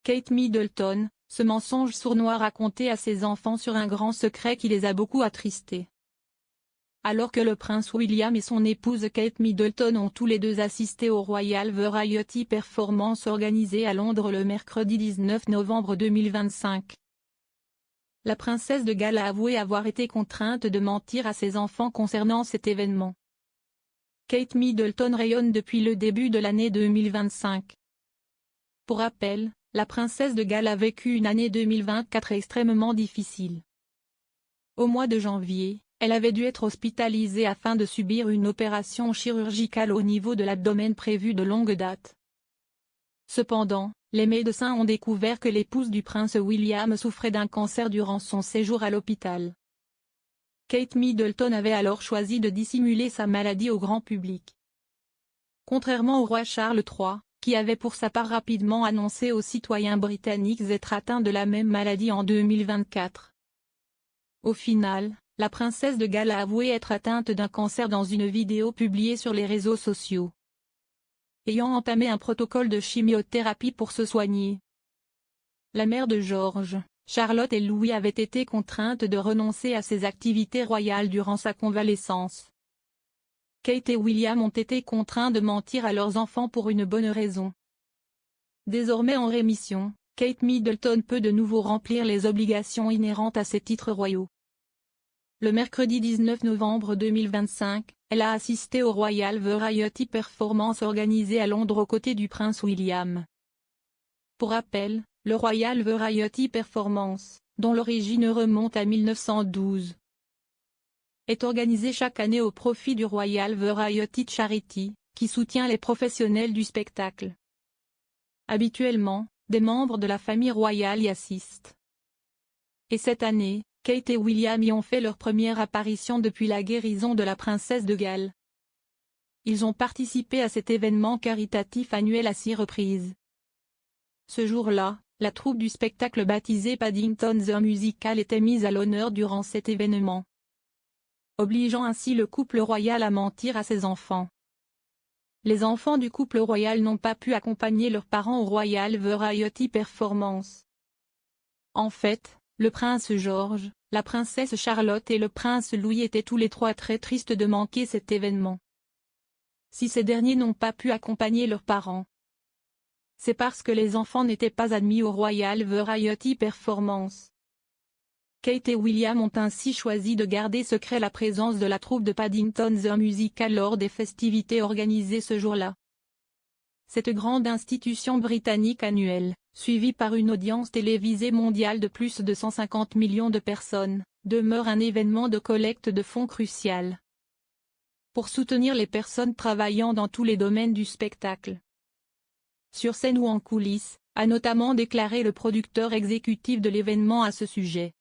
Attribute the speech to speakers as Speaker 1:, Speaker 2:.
Speaker 1: Kate Middleton, ce mensonge sournois raconté à ses enfants sur un grand secret qui les a beaucoup attristés. Alors que le prince William et son épouse Kate Middleton ont tous les deux assisté au Royal Variety Performance organisée à Londres le mercredi 19 novembre 2025. La princesse de Galles a avoué avoir été contrainte de mentir à ses enfants concernant cet événement. Kate Middleton rayonne depuis le début de l'année 2025. Pour rappel, la princesse de Galles a vécu une année 2024 extrêmement difficile. Au mois de janvier, elle avait dû être hospitalisée afin de subir une opération chirurgicale au niveau de l'abdomen prévue de longue date. Cependant, les médecins ont découvert que l'épouse du prince William souffrait d'un cancer durant son séjour à l'hôpital. Kate Middleton avait alors choisi de dissimuler sa maladie au grand public. Contrairement au roi Charles III, qui avait pour sa part rapidement annoncé aux citoyens britanniques être atteint de la même maladie en 2024. Au final, la princesse de Galles a avoué être atteinte d'un cancer dans une vidéo publiée sur les réseaux sociaux, ayant entamé un protocole de chimiothérapie pour se soigner. La mère de George, Charlotte et Louis avait été contrainte de renoncer à ses activités royales durant sa convalescence. Kate et William ont été contraints de mentir à leurs enfants pour une bonne raison. Désormais en rémission, Kate Middleton peut de nouveau remplir les obligations inhérentes à ses titres royaux. Le mercredi 19 novembre 2025, elle a assisté au Royal Variety Performance organisé à Londres aux côtés du prince William. Pour rappel, le Royal Variety Performance, dont l'origine remonte à 1912, est organisé chaque année au profit du Royal Variety Charity, qui soutient les professionnels du spectacle. Habituellement, des membres de la famille royale y assistent. Et cette année, Kate et William y ont fait leur première apparition depuis la guérison de la princesse de Galles. Ils ont participé à cet événement caritatif annuel à 6 reprises. Ce jour-là, la troupe du spectacle baptisé Paddington the Musical était mise à l'honneur durant cet événement, obligeant ainsi le couple royal à mentir à ses enfants. Les enfants du couple royal n'ont pas pu accompagner leurs parents au Royal Variety Performance. En fait, le prince George, la princesse Charlotte et le prince Louis étaient tous les trois très tristes de manquer cet événement. Si ces derniers n'ont pas pu accompagner leurs parents, c'est parce que les enfants n'étaient pas admis au Royal Variety Performance. Kate et William ont ainsi choisi de garder secret la présence de la troupe de Paddington the Musical lors des festivités organisées ce jour-là. Cette grande institution britannique annuelle, suivie par une audience télévisée mondiale de plus de 150 millions de personnes, demeure un événement de collecte de fonds crucial pour soutenir les personnes travaillant dans tous les domaines du spectacle. Sur scène ou en coulisses, a notamment déclaré le producteur exécutif de l'événement à ce sujet.